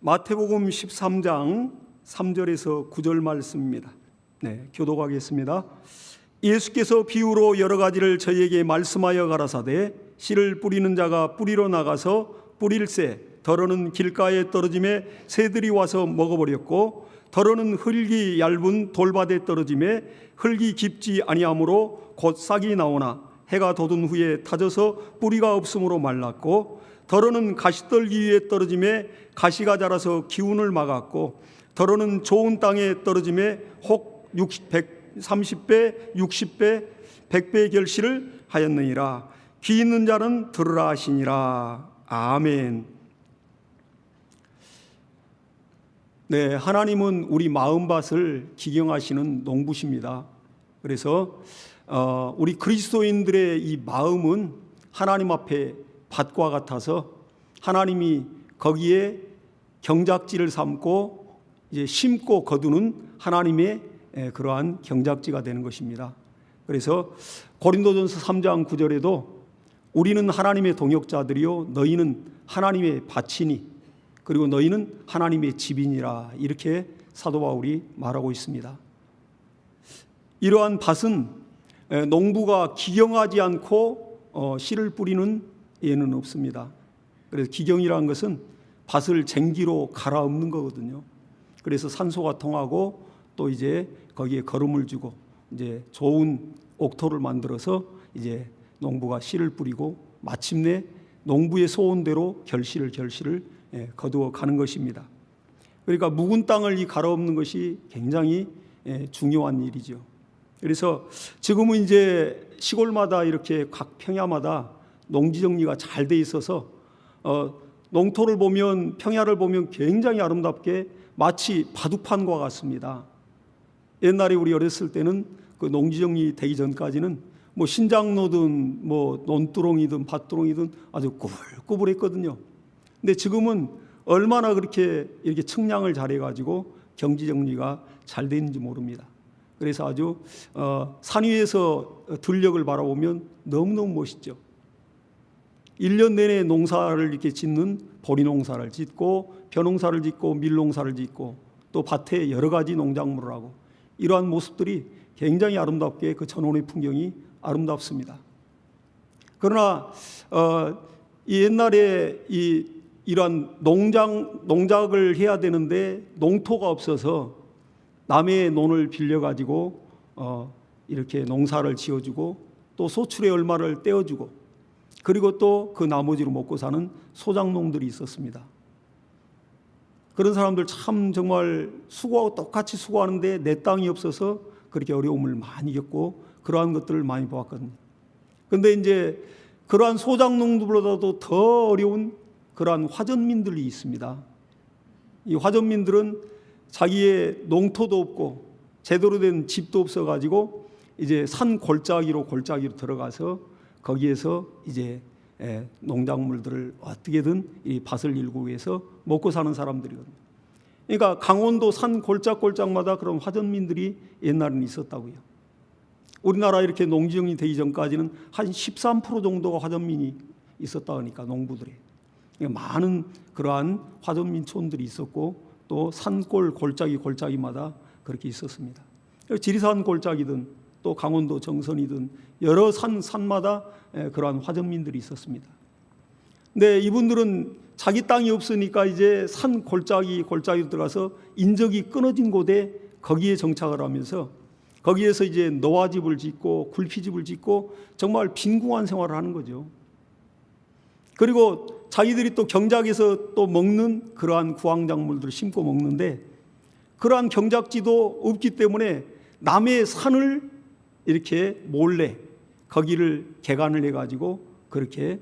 마태복음 13장 3절에서 9절 말씀입니다. 교독하겠습니다. 예수께서 비유로 여러 가지를 저희에게 말씀하여 가라사대 씨를 뿌리는 자가 뿌리러 나가서 뿌릴새 더러는 길가에 떨어짐에 새들이 와서 먹어버렸고, 더러는 흙이 얇은 돌밭에 떨어짐에 흙이 깊지 아니하므로 곧 싹이 나오나 해가 돋은 후에 타져서 뿌리가 없으므로 말랐고, 더러는 가시떨기 위에 떨어짐에 가시가 자라서 기운을 막았고, 더러는 좋은 땅에 떨어짐에 혹 30배, 60배, 100배의 결실을 하였느니라. 귀 있는 자는 들으라 하시니라. 아멘. 하나님은 우리 마음밭을 기경하시는 농부십니다. 그래서 우리 그리스도인들의 이 마음은 하나님 앞에 밭과 같아서 하나님이 거기에 경작지를 삼고 이제 심고 거두는 하나님의 그러한 경작지가 되는 것입니다. 그래서 고린도전서 3장 9절에도 우리는 하나님의 동역자들이요 너희는 하나님의 밭이니 그리고 너희는 하나님의 집이니라, 이렇게 사도 바울이 말하고 있습니다. 이러한 밭은 농부가 기경하지 않고 씨를 뿌리는 예는 없습니다. 그래서 기경이라는 것은 밭을 쟁기로 갈아엎는 거거든요. 그래서 산소가 통하고 또 이제 거기에 거름을 주고 이제 좋은 옥토를 만들어서 이제 농부가 씨를 뿌리고 마침내 농부의 소원대로 결실을 거두어 가는 것입니다. 그러니까 묵은 땅을 갈아엎는 것이 굉장히 중요한 일이죠. 그래서 지금은 이제 시골마다 이렇게 각 평야마다 농지 정리가 잘 돼 있어서 농토를 보면, 평야를 보면 굉장히 아름답게 마치 바둑판과 같습니다. 옛날에 우리 어렸을 때는 그 농지 정리 되기 전까지는 뭐 신장로든 뭐 논두렁이든 밭두렁이든 아주 꾸불꾸불했거든요. 근데 지금은 얼마나 그렇게 이렇게 측량을 잘해가지고 경지 정리가 잘 되는지 모릅니다. 그래서 아주 산 위에서 들녘을 바라보면 너무너무 멋있죠. 1년 내내 농사를 이렇게 짓는 보리 농사를 짓고 벼농사를 짓고 밀농사를 짓고 또 밭에 여러 가지 농작물을 하고, 이러한 모습들이 굉장히 아름답게 그 전원의 풍경이 아름답습니다. 그러나 이 옛날에 이러한 농작을 해야 되는데 농토가 없어서 남의 논을 빌려가지고 이렇게 농사를 지어주고 또 소출의 얼마를 떼어주고, 그리고 또 그 나머지로 먹고 사는 소작농들이 있었습니다. 그런 사람들 참 정말 수고하고 똑같이 수고하는데 내 땅이 없어서 그렇게 어려움을 많이 겪고 그러한 것들을 많이 보았거든요. 그런데 이제 그러한 소작농들보다도 더 어려운 그러한 화전민들이 있습니다. 이 화전민들은 자기의 농토도 없고 제대로 된 집도 없어가지고 이제 산 골짜기로 들어가서 거기에서 이제 농작물들을 어떻게든 이 밭을 일구기 위해서 먹고 사는 사람들이거든요. 그러니까 강원도 산 골짜기마다 그런 화전민들이 옛날에는 있었다고요. 우리나라 이렇게 농지정이 되기 전까지는 한 13% 정도가 화전민이 있었다 하니까 농부들이 많은 그러한 화전민촌들이 있었고 또 산골 골짜기마다 그렇게 있었습니다. 지리산 골짜기든 또 강원도 정선이든 여러 산마다 그러한 화전민들이 있었습니다. 근데 이분들은 자기 땅이 없으니까 이제 산 골짜기로 들어가서 인적이 끊어진 곳에 거기에 정착을 하면서 거기에서 이제 노화집을 짓고 굴피집을 짓고 정말 빈궁한 생활을 하는 거죠. 그리고 자기들이 또 경작에서 또 먹는 그러한 구황작물들을 심고 먹는데 그러한 경작지도 없기 때문에 남의 산을 이렇게 몰래 거기를 개간을 해가지고 그렇게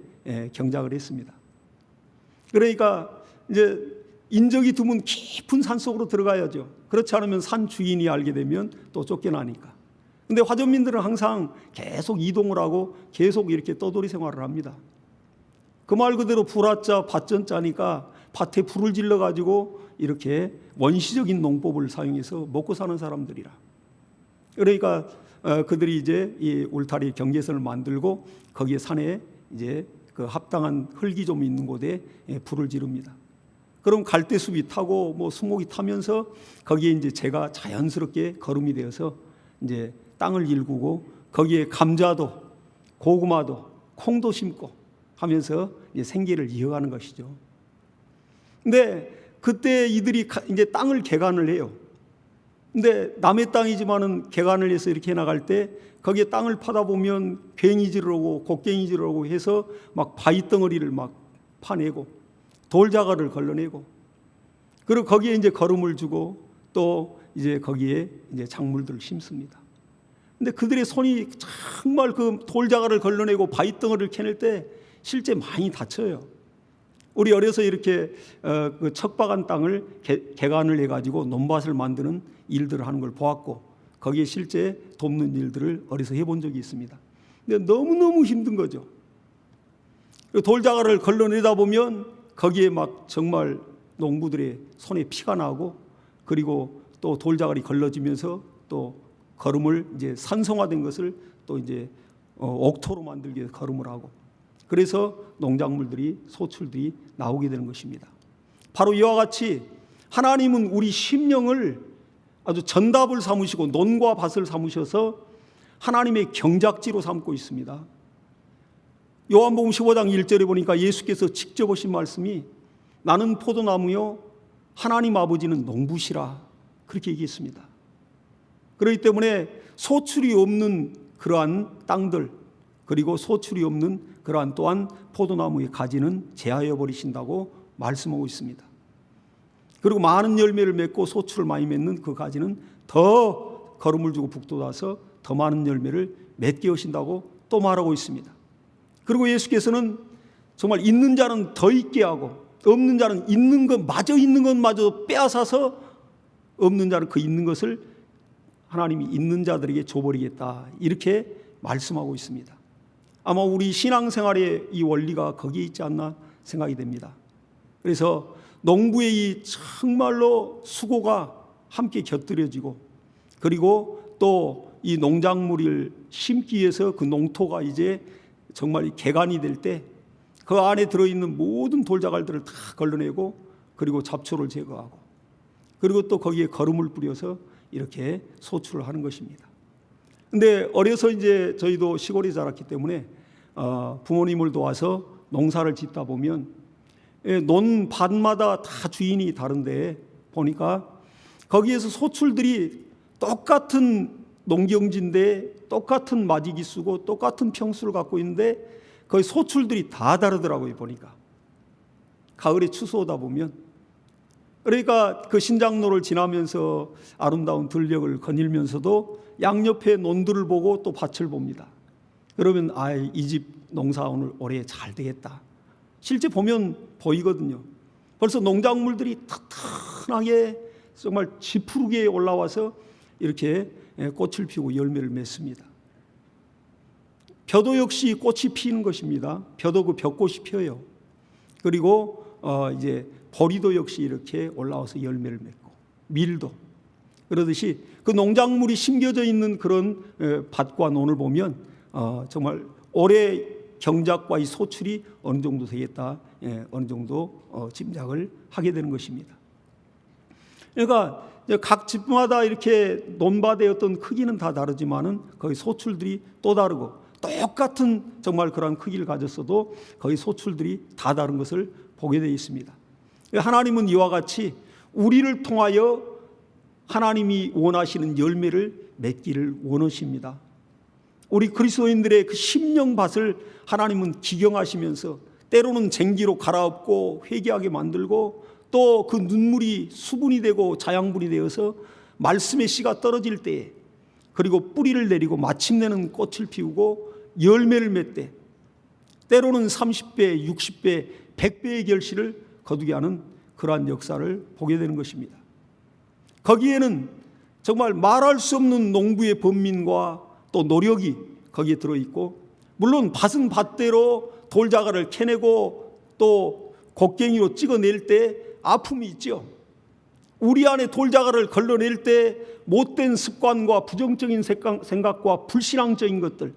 경작을 했습니다. 그러니까 이제 인적이 드문 깊은 산 속으로 들어가야죠. 그렇지 않으면 산 주인이 알게 되면 또 쫓겨나니까. 근데 화전민들은 항상 계속 이동을 하고 계속 이렇게 떠돌이 생활을 합니다. 그 말 그대로 불화자 밭전자니까 밭에 불을 질러가지고 이렇게 원시적인 농법을 사용해서 먹고 사는 사람들이라. 그러니까 그들이 이제 이 울타리 경계선을 만들고 거기에 산에 이제 그 합당한 흙이 좀 있는 곳에 불을 지릅니다. 그럼 갈대숲이 타고 뭐 수목이 타면서 거기에 이제 제가 자연스럽게 거름이 되어서 이제 땅을 일구고 거기에 감자도 고구마도 콩도 심고 하면서 이제 생계를 이어가는 것이죠. 근데 그때 이들이 이제 땅을 개간을 해요. 근데 남의 땅이지만은 개간을 해서 이렇게 나갈 때 거기에 땅을 파다 보면 괭이질을 곡괭이질을 하고 해서 막 바위 덩어리를 막 파내고 돌자갈을 걸러내고 그리고 거기에 이제 거름을 주고 또 이제 거기에 이제 작물들을 심습니다. 근데 그들의 손이 정말 그 돌자갈을 걸러내고 바위 덩어리를 캐낼 때 실제 많이 다쳐요. 우리 어려서 이렇게 그 척박한 땅을 개간을 해가지고 논밭을 만드는 일들을 하는 걸 보았고 거기에 실제 돕는 일들을 어려서 해본 적이 있습니다. 근데 너무너무 힘든 거죠. 돌자갈을 걸러내다 보면 거기에 막 정말 농부들의 손에 피가 나고 그리고 또 돌자갈이 걸러지면서 또 거름을 이제 산성화된 것을 또 이제 옥토로 만들기 위해서 거름을 하고 그래서 농작물들이 소출들이 나오게 되는 것입니다. 바로 이와 같이 하나님은 우리 심령을 아주 전답을 삼으시고 논과 밭을 삼으셔서 하나님의 경작지로 삼고 있습니다. 요한복음 15장 1절에 보니까 예수께서 직접 하신 말씀이 나는 포도나무요 하나님 아버지는 농부시라 그렇게 얘기했습니다. 그렇기 때문에 소출이 없는 그러한 땅들 그리고 소출이 없는 그러한 또한 포도나무의 가지는 제하여 버리신다고 말씀하고 있습니다. 그리고 많은 열매를 맺고 소출을 많이 맺는 그 가지는 더 거름을 주고 북돋아서 더 많은 열매를 맺게 하신다고 또 말하고 있습니다. 그리고 예수께서는 정말 있는 자는 더 있게 하고 없는 자는 있는 것마저 빼앗아서 없는 자는 그 있는 것을 하나님이 있는 자들에게 줘버리겠다 이렇게 말씀하고 있습니다. 아마 우리 신앙생활의 이 원리가 거기에 있지 않나 생각이 됩니다. 그래서 농부의 이 정말로 수고가 함께 곁들여지고 그리고 또 이 농작물을 심기 위해서 그 농토가 이제 정말 개간이 될 때 그 안에 들어있는 모든 돌자갈들을 다 걸러내고 그리고 잡초를 제거하고 그리고 또 거기에 거름을 뿌려서 이렇게 소출을 하는 것입니다. 근데 어려서 이제 저희도 시골에 자랐기 때문에 부모님을 도와서 농사를 짓다 보면 논밭마다 다 주인이 다른데 보니까 거기에서 소출들이 똑같은 농경지인데 똑같은 마지기 쓰고 똑같은 평수를 갖고 있는데 거기 소출들이 다 다르더라고요. 보니까 가을에 추수오다 보면 그러니까 그 신장로를 지나면서 아름다운 들녘을 거닐면서도 양옆에 논들을 보고 또 밭을 봅니다. 그러면 이 집 농사 오늘 올해 잘 되겠다. 실제 보면 보이거든요. 벌써 농작물들이 튼튼하게 정말 지푸르게 올라와서 이렇게 꽃을 피우고 열매를 맺습니다. 벼도 역시 꽃이 피는 것입니다. 벼도 그 벼꽃이 펴요. 그리고 이제 보리도 역시 이렇게 올라와서 열매를 맺고 밀도 그러듯이 그 농작물이 심겨져 있는 그런 밭과 논을 보면 정말 올해 경작과 이 소출이 어느 정도 되겠다, 어느 정도 짐작을 하게 되는 것입니다. 그러니까 각 집마다 이렇게 논밭의 어떤 크기는 다 다르지만은 거기 소출들이 또 다르고 똑같은 정말 그런 크기를 가졌어도 거기 소출들이 다 다른 것을 보게 되어 있습니다. 하나님은 이와 같이 우리를 통하여 하나님이 원하시는 열매를 맺기를 원하십니다. 우리 그리스도인들의 그 심령밭을 하나님은 기경하시면서 때로는 쟁기로 갈아엎고 회개하게 만들고 또 그 눈물이 수분이 되고 자양분이 되어서 말씀의 씨가 떨어질 때에 그리고 뿌리를 내리고 마침내는 꽃을 피우고 열매를 맺되 때로는 30배, 60배, 100배의 결실을 거두게 하는 그러한 역사를 보게 되는 것입니다. 거기에는 정말 말할 수 없는 농부의 번민과 또 노력이 거기에 들어있고 물론 밭은 밭대로 돌자갈을 캐내고 또 곡괭이로 찍어낼 때 아픔이 있죠. 우리 안에 돌자갈을 걸러낼 때 못된 습관과 부정적인 생각과 불신앙적인 것들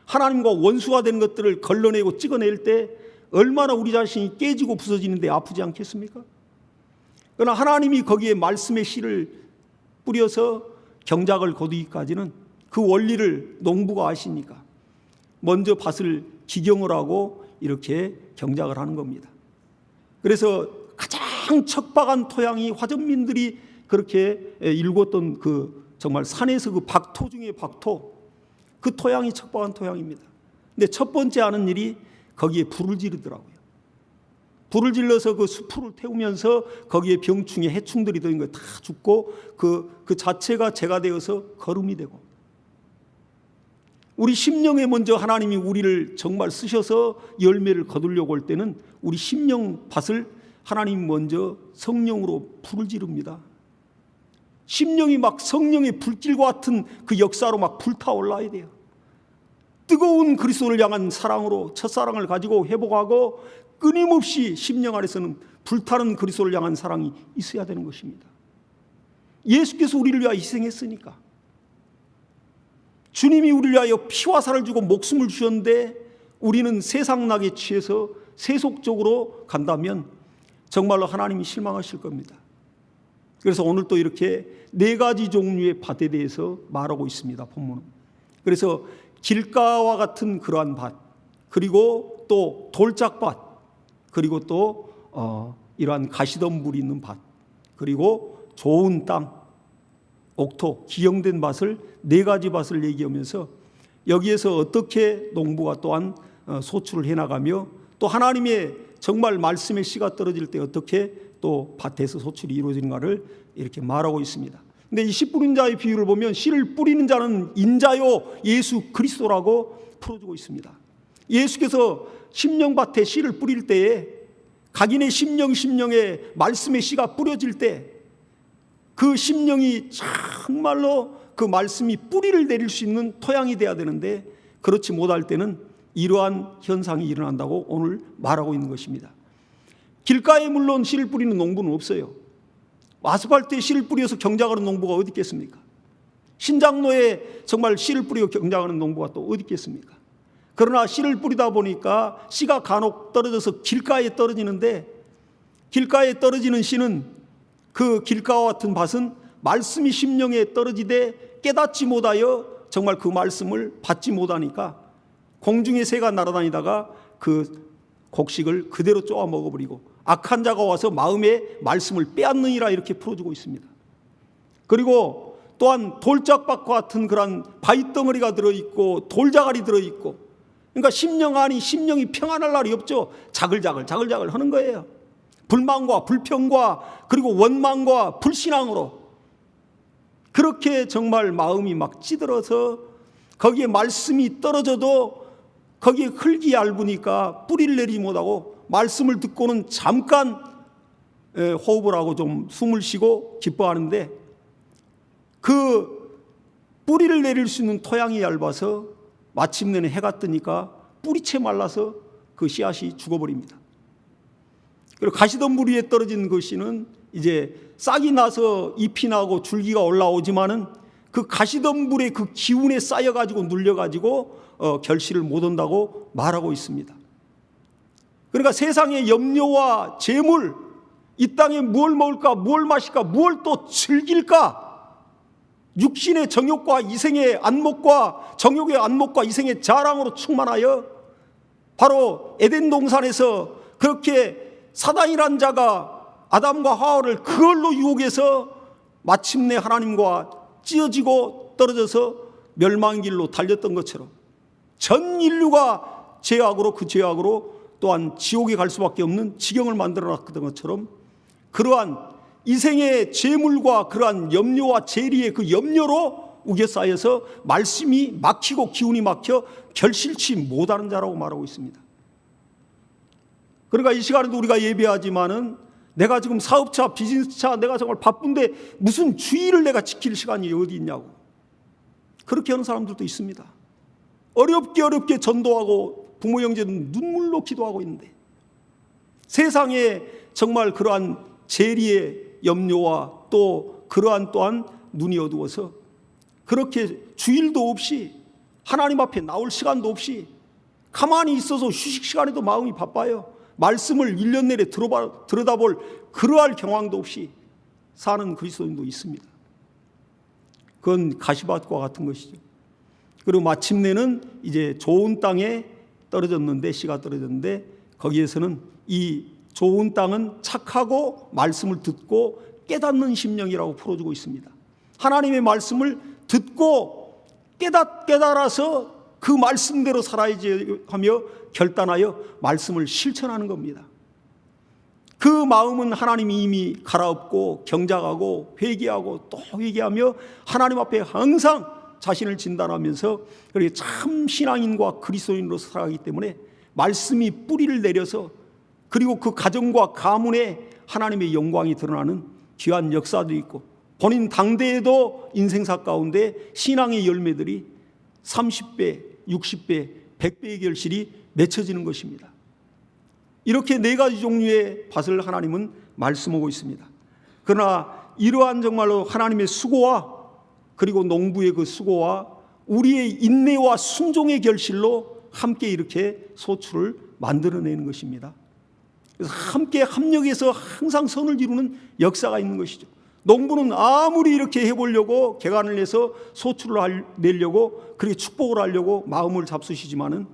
하나님과 원수가 된 것들을 걸러내고 찍어낼 때 얼마나 우리 자신이 깨지고 부서지는데 아프지 않겠습니까? 그러나 하나님이 거기에 말씀의 씨를 뿌려서 경작을 거두기까지는 그 원리를 농부가 아시니까 먼저 밭을 기경을 하고 이렇게 경작을 하는 겁니다. 그래서 가장 척박한 토양이 화전민들이 그렇게 일궜던 그 정말 산에서 그 박토 중에 박토, 그 토양이 척박한 토양입니다. 근데 첫 번째 하는 일이 거기에 불을 지르더라고요. 불을 질러서 그 수풀을 태우면서 거기에 병충해 해충들이 들은 거 다 죽고 그 자체가 재가 되어서 거름이 되고, 우리 심령에 먼저 하나님이 우리를 정말 쓰셔서 열매를 거두려고 할 때는 우리 심령 밭을 하나님 먼저 성령으로 불을 지릅니다. 심령이 막 성령의 불길과 같은 그 역사로 막 불타올라야 돼요. 뜨거운 그리스도를 향한 사랑으로 첫사랑을 가지고 회복하고 끊임없이 심령 안에서는 불타는 그리스도를 향한 사랑이 있어야 되는 것입니다. 예수께서 우리를 위하여 희생했으니까, 주님이 우리를 위하여 피와 살을 주고 목숨을 주셨는데 우리는 세상 낙에 취해서 세속적으로 간다면 정말로 하나님이 실망하실 겁니다. 그래서 오늘 또 이렇게 4가지 종류의 밭에 대해서 말하고 있습니다, 본문은. 그래서 길가와 같은 그러한 밭, 그리고 또 돌짝밭, 그리고 또 이러한 가시덤불이 있는 밭, 그리고 좋은 땅, 옥토, 기형된 밭을 4가지 밭을 얘기하면서 여기에서 어떻게 농부가 또한 소출을 해나가며 또 하나님의 정말 말씀의 씨가 떨어질 때 어떻게 또 밭에서 소출이 이루어지는가를 이렇게 말하고 있습니다. 근데 이 씨 뿌린 자의 비유를 보면 씨를 뿌리는 자는 인자요 예수 그리스도라고 풀어주고 있습니다. 예수께서 심령밭에 씨를 뿌릴 때에 각인의 심령에 말씀의 씨가 뿌려질 때 그 심령이 정말로 그 말씀이 뿌리를 내릴 수 있는 토양이 돼야 되는데 그렇지 못할 때는 이러한 현상이 일어난다고 오늘 말하고 있는 것입니다. 길가에 물론 씨를 뿌리는 농부는 없어요. 아스팔트에 씨를 뿌려서 경작하는 농부가 어디 있겠습니까? 신장로에 정말 씨를 뿌리고 경작하는 농부가 또 어디 있겠습니까? 그러나 씨를 뿌리다 보니까 씨가 간혹 떨어져서 길가에 떨어지는데, 길가에 떨어지는 씨는 그 길가와 같은 밭은 말씀이 심령에 떨어지되 깨닫지 못하여 정말 그 말씀을 받지 못하니까 공중에 새가 날아다니다가 그 곡식을 그대로 쪼아 먹어버리고 악한 자가 와서 마음의 말씀을 빼앗느니라, 이렇게 풀어주고 있습니다. 그리고 또한 돌짝밭과 같은 그런 바위덩어리가 들어있고 돌자갈이 들어있고, 그러니까 심령 안이 심령이 평안할 날이 없죠. 자글자글 하는 거예요. 불만과 불평과 그리고 원망과 불신앙으로 그렇게 정말 마음이 막 찌들어서 거기에 말씀이 떨어져도 거기에 흙이 얇으니까 뿌리를 내리지 못하고 말씀을 듣고는 잠깐 호흡을 하고 좀 숨을 쉬고 기뻐하는데 그 뿌리를 내릴 수 있는 토양이 얇아서 마침내는 해가 뜨니까 뿌리채 말라서 그 씨앗이 죽어버립니다. 그리고 가시덤불 위에 떨어진 그 씨는 이제 싹이 나서 잎이 나고 줄기가 올라오지만은 그 가시덤불의 그 기운에 쌓여가지고 눌려가지고 결실을 못 온다고 말하고 있습니다. 그러니까 세상의 염려와 재물, 이 땅에 무엇을 먹을까, 무엇을 마실까, 무엇을 또 즐길까, 육신의 정욕과 이생의 안목과 정욕의 안목과 이생의 자랑으로 충만하여 바로 에덴 동산에서 그렇게 사단이란 자가 아담과 하와를 그걸로 유혹해서 마침내 하나님과 찢어지고 떨어져서 멸망의 길로 달렸던 것처럼 전 인류가 그 죄악으로 또한 지옥에 갈 수밖에 없는 지경을 만들어놨던 것처럼 그러한 이생의 재물과 그러한 염려와 재리의 그 염려로 우겨싸여서 말씀이 막히고 기운이 막혀 결실치 못하는 자라고 말하고 있습니다. 그러니까 이 시간에도 우리가 예배하지만은 내가 지금 사업차, 비즈니스차, 내가 정말 바쁜데 무슨 주의를 내가 지킬 시간이 어디 있냐고 그렇게 하는 사람들도 있습니다. 어렵게 전도하고 부모 형제는 눈물로 기도하고 있는데 세상에 정말 그러한 재리의 염려와 또 그러한 또한 눈이 어두워서 그렇게 주일도 없이 하나님 앞에 나올 시간도 없이 가만히 있어서 휴식 시간에도 마음이 바빠요. 말씀을 1년 내내 들여다볼 그러할 경황도 없이 사는 그리스도인도 있습니다. 그건 가시밭과 같은 것이죠. 그리고 마침내는 이제 좋은 땅에 떨어졌는데, 씨가 떨어졌는데, 거기에서는 이 좋은 땅은 착하고 말씀을 듣고 깨닫는 심령이라고 풀어주고 있습니다. 하나님의 말씀을 듣고 깨달아서 그 말씀대로 살아야지 하며 결단하여 말씀을 실천하는 겁니다. 그 마음은 하나님이 이미 갈아엎고 경작하고 회개하고 또 회개하며 하나님 앞에 항상 자신을 진단하면서 그렇게 참 신앙인과 그리스도인으로 살아가기 때문에 말씀이 뿌리를 내려서 그리고 그 가정과 가문에 하나님의 영광이 드러나는 귀한 역사도 있고, 본인 당대에도 인생사 가운데 신앙의 열매들이 30배, 60배, 100배의 결실이 맺혀지는 것입니다. 이렇게 네 가지 종류의 밭을 하나님은 말씀하고 있습니다. 그러나 이러한 정말로 하나님의 수고와 그리고 농부의 그 수고와 우리의 인내와 순종의 결실로 함께 이렇게 소출을 만들어내는 것입니다. 그래서 함께 합력해서 항상 선을 이루는 역사가 있는 것이죠. 농부는 아무리 이렇게 해보려고 개간을 해서 소출을 내려고 그렇게 축복을 하려고 마음을 잡수시지만은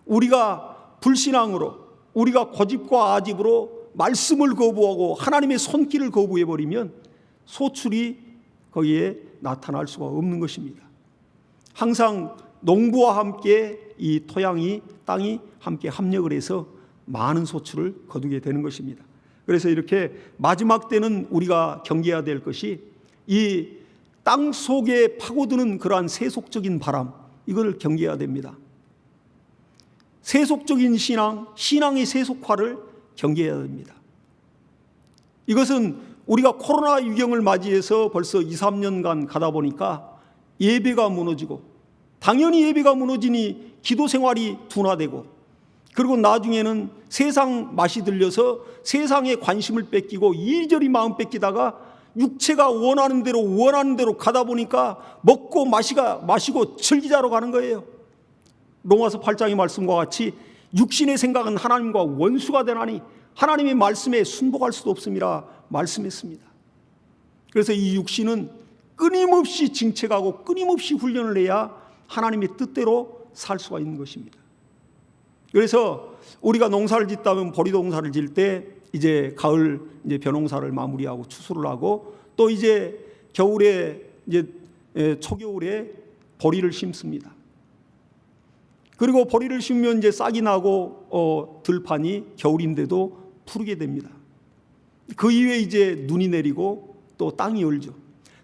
우리가 불신앙으로, 우리가 고집과 아집으로 말씀을 거부하고 하나님의 손길을 거부해버리면 소출이 거기에 나타날 수가 없는 것입니다. 항상 농부와 함께 이 토양이, 땅이 함께 합력을 해서 많은 소출을 거두게 되는 것입니다. 그래서 이렇게 마지막 때는 우리가 경계해야 될 것이 이 땅 속에 파고드는 그러한 세속적인 바람, 이걸 경계해야 됩니다. 세속적인 신앙, 신앙의 세속화를 경계해야 됩니다. 이것은 우리가 코로나 유경을 맞이해서 벌써 2, 3년간 가다 보니까 예배가 무너지고, 당연히 예배가 무너지니 기도 생활이 둔화되고, 그리고 나중에는 세상 맛이 들려서 세상에 관심을 뺏기고 이리저리 마음 뺏기다가 육체가 원하는 대로 가다 보니까 먹고 마시고 즐기자로 가는 거예요. 로마서 8장의 말씀과 같이 육신의 생각은 하나님과 원수가 되나니 하나님의 말씀에 순복할 수도 없음이라 말씀했습니다. 그래서 이 육신은 끊임없이 징책하고 끊임없이 훈련을 해야 하나님의 뜻대로 살 수가 있는 것입니다. 그래서 우리가 농사를 짓다면 보리 농사를 질 때 이제 가을 이제 벼농사를 마무리하고 추수를 하고 또 이제 겨울에 이제 초겨울에 보리를 심습니다. 그리고 보리를 심으면 이제 싹이 나고 들판이 겨울인데도 푸르게 됩니다. 그 이후에 이제 눈이 내리고 또 땅이 얼죠.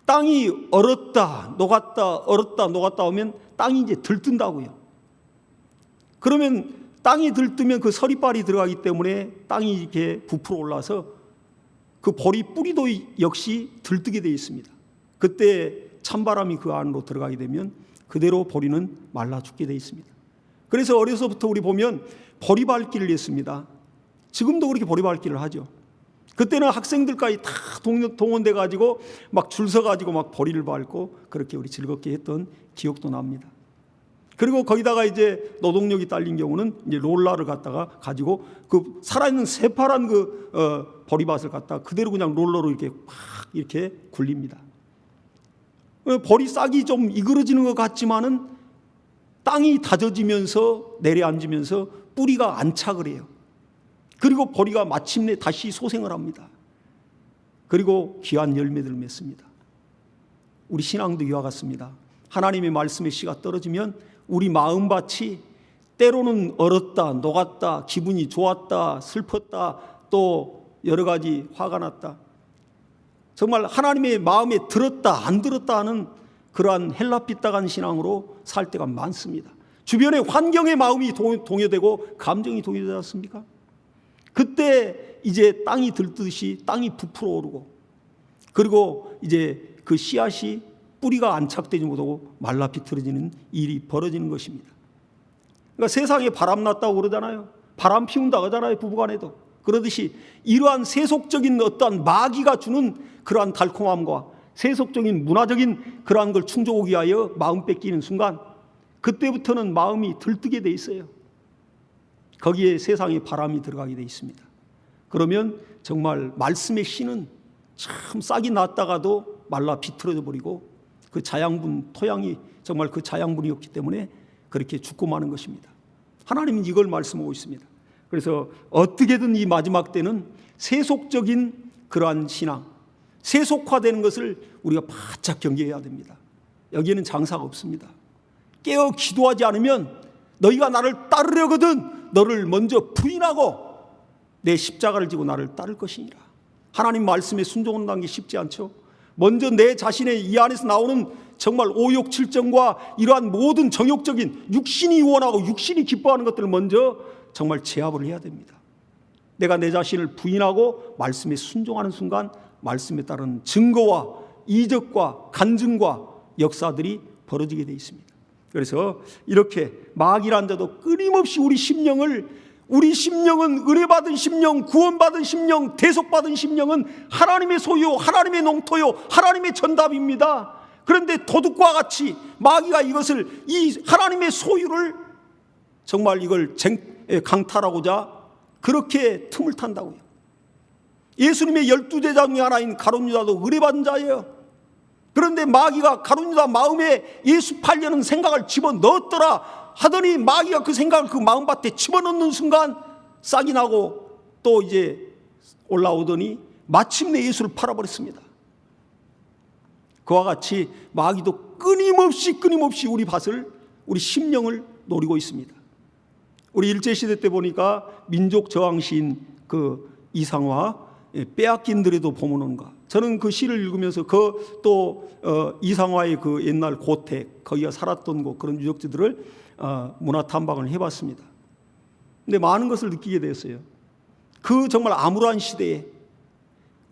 땅이 얼었다 녹았다 하면 땅이 이제 들뜬다고요. 그러면 땅이 들뜨면 그 서리빨이 들어가기 때문에 땅이 이렇게 부풀어 올라서 그 보리 뿌리도 역시 들뜨게 되어 있습니다. 그때 찬바람이 그 안으로 들어가게 되면 그대로 보리는 말라 죽게 되어 있습니다. 그래서 어려서부터 우리 보면 보리밟기를 했습니다. 지금도 그렇게 보리밟기를 하죠. 그때는 학생들까지 다 동원돼 가지고 막 줄 서 가지고 막 보리를 밟고 그렇게 우리 즐겁게 했던 기억도 납니다. 그리고 거기다가 이제 노동력이 딸린 경우는 이제 롤러를 갖다가 가지고 그 살아있는 새파란 그 보리밭을 갖다가 그대로 그냥 롤러로 이렇게 막 이렇게 굴립니다. 보리 싹이 좀 이그러지는 것 같지만은 땅이 다져지면서 내려앉으면서 뿌리가 안착을 해요. 그리고 보리가 마침내 다시 소생을 합니다. 그리고 귀한 열매들을 맺습니다. 우리 신앙도 이와 같습니다. 하나님의 말씀의 씨가 떨어지면 우리 마음밭이 때로는 얼었다, 녹았다, 기분이 좋았다, 슬펐다, 또 여러 가지 화가 났다. 정말 하나님의 마음에 들었다, 안 들었다 하는 그러한 헬라빛다간 신앙으로 살 때가 많습니다. 주변의 환경의 마음이 동요되고 감정이 동요되지 않습니까? 그때 이제 땅이 들듯이 땅이 부풀어 오르고 그리고 이제 그 씨앗이 뿌리가 안착되지 못하고 말라 비틀어지는 일이 벌어지는 것입니다. 그러니까 세상에 바람 났다고 그러잖아요. 바람 피운다고 하잖아요. 부부간에도. 그러듯이 이러한 세속적인 어떠한 마귀가 주는 그러한 달콤함과 세속적인 문화적인 그러한 걸 충족하기 위하여 마음 뺏기는 순간 그때부터는 마음이 들뜨게 돼 있어요. 거기에 세상의 바람이 들어가게 돼 있습니다. 그러면 정말 말씀의 씨는 참 싹이 났다가도 말라 비틀어져 버리고 그 자양분, 토양이 정말 그 자양분이었기 때문에 그렇게 죽고 마는 것입니다. 하나님은 이걸 말씀하고 있습니다. 그래서 어떻게든 이 마지막 때는 세속적인 그러한 신앙, 세속화되는 것을 우리가 바짝 경계해야 됩니다. 여기에는 장사가 없습니다. 깨어 기도하지 않으면 너희가 나를 따르려거든 너를 먼저 부인하고 내 십자가를 지고 나를 따를 것이니라. 하나님 말씀에 순종한다는 게 쉽지 않죠. 먼저 내 자신의 이 안에서 나오는 정말 오욕칠정과 이러한 모든 정욕적인 육신이 원하고 육신이 기뻐하는 것들을 먼저 정말 제압을 해야 됩니다. 내가 내 자신을 부인하고 말씀에 순종하는 순간 말씀에 따른 증거와 이적과 간증과 역사들이 벌어지게 되어 있습니다. 그래서 이렇게 마귀란 자도 끊임없이 우리 심령은 은혜받은 심령, 구원받은 심령, 대속받은 심령은 하나님의 소유, 하나님의 농토요, 하나님의 전답입니다. 그런데 도둑과 같이 마귀가 이것을, 이 하나님의 소유를 정말 이걸 강탈하고자 그렇게 틈을 탄다고요. 예수님의 12제자 중에 하나인 가룟 유다도 의뢰받은 자예요. 그런데 마귀가 가룟 유다 마음에 예수 팔려는 생각을 집어넣었더라 하더니 마귀가 그 생각을 그 마음밭에 집어넣는 순간 싹이 나고 또 이제 올라오더니 마침내 예수를 팔아버렸습니다. 그와 같이 마귀도 끊임없이 우리 밭을, 우리 심령을 노리고 있습니다. 우리 일제시대 때 보니까 민족 저항시인 그 이상화, 빼앗긴들에도 보면은가. 저는 그 시를 읽으면서 이상화의 그 옛날 고택, 거기가 살았던 곳, 그런 유적지들을 문화 탐방을 해봤습니다. 근데 많은 것을 느끼게 되었어요. 그 정말 암울한 시대에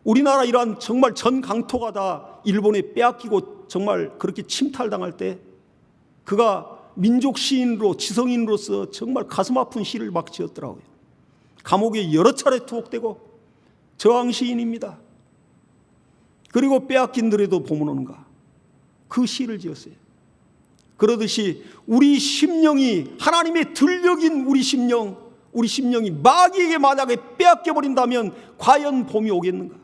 우리나라 이러한 정말 전 강토가 다 일본에 빼앗기고 정말 그렇게 침탈당할 때 그가 민족 시인으로, 지성인으로서 정말 가슴 아픈 시를 막 지었더라고요. 감옥에 여러 차례 투옥되고 저항 시인입니다. 그리고 빼앗긴들에도 보면오는가 그 시를 지었어요. 그러듯이 우리 심령이, 하나님의 들녘인 우리 심령이 마귀에게 만약에 빼앗겨버린다면 과연 봄이 오겠는가?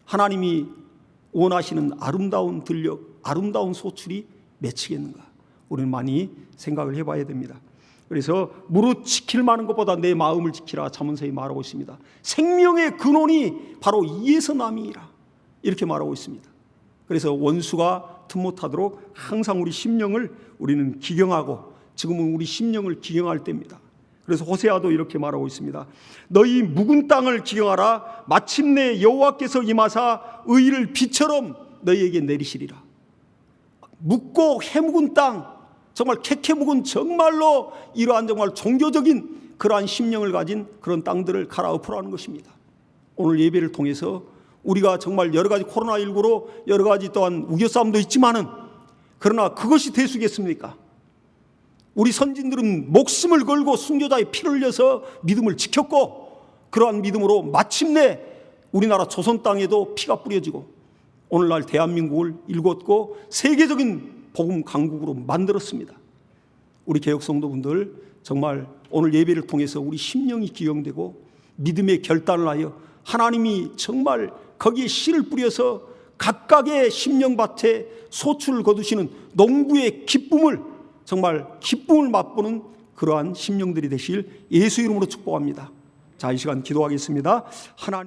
하나님이 원하시는 아름다운 들녘, 아름다운 소출이 맺히겠는가? 우리는 많이 생각을 해봐야 됩니다. 그래서 무릇 지킬 만한 것보다 내 마음을 지키라 잠언서에 말하고 있습니다. 생명의 근원이 바로 이에서 남이라 이렇게 말하고 있습니다. 그래서 원수가 틈 못하도록 항상 우리 심령을 우리는 기경하고, 지금은 우리 심령을 기경할 때입니다. 그래서 호세아도 이렇게 말하고 있습니다. 너희 묵은 땅을 기경하라. 마침내 여호와께서 임하사 의를 비처럼 너희에게 내리시리라. 묵고 해묵은 땅, 정말 캐캐묵은 정말로 이러한 정말 종교적인 그러한 심령을 가진 그런 땅들을 갈아엎으라는 것입니다. 오늘 예배를 통해서 우리가 정말 여러 가지 코로나19로 여러 가지 또한 우겨싸움도 있지만은, 그러나 그것이 대수겠습니까? 우리 선진들은 목숨을 걸고 순교자의 피를 흘려서 믿음을 지켰고, 그러한 믿음으로 마침내 우리나라 조선 땅에도 피가 뿌려지고 오늘날 대한민국을 일궜고 세계적인 복음 강국으로 만들었습니다. 우리 개혁성도분들 정말 오늘 예배를 통해서 우리 심령이 기용되고 믿음의 결단을 하여 하나님이 정말 거기에 씨를 뿌려서 각각의 심령밭에 소출을 거두시는 농부의 기쁨을, 정말 기쁨을 맛보는 그러한 심령들이 되실 예수 이름으로 축복합니다. 자, 이 시간 기도하겠습니다. 하나님